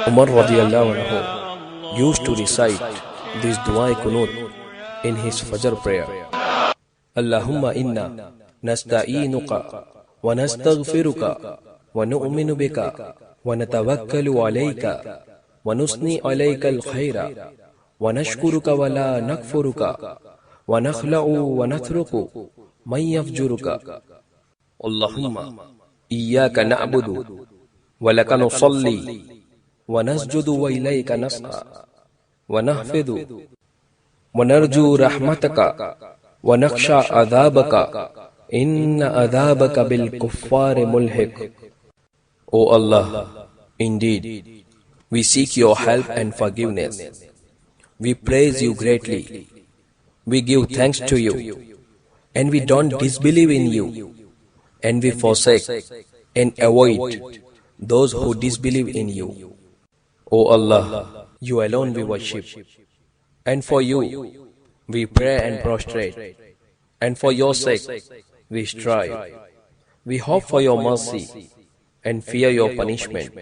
Umar Radi Allahu Anhu used to recite this dua Qunut in his Fajr prayer. Allahumma inna Nasta'eenuka Wa Nastagfiruka Wa bika Wa Natawakkalu Alaika Wa Nusni Alaikal-khaira Wa Nashkuruka Wa Nakfuruka Wa Nakhlauu Wa Natruku Mayyaafjuruka Allahumma iyyaaka nahfidu wa laka nusalli wa nasjudu wa ilayka nas'aa wa nahfidu wa narju rahmataka wa Nakhsha Azabaka inna Azabaka Bil kuffaari Mulhiq. O Allah, indeed, we seek your help and forgiveness. We praise you greatly. We give thanks to you, and we don't disbelieve in you, and we forsake and avoid those who disbelieve in you. O Allah, you alone we worship, and for you we pray and prostrate, and for your sake we strive. We hope for your mercy and fear your punishment,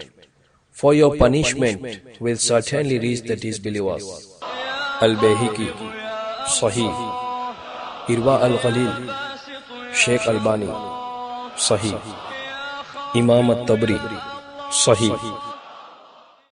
for your punishment will certainly reach the disbelievers. Al-Bahiki, Sahih. Irwa al-Khalil, Sheikh Albani, Sahih. Imam at-Tabri, Sahih.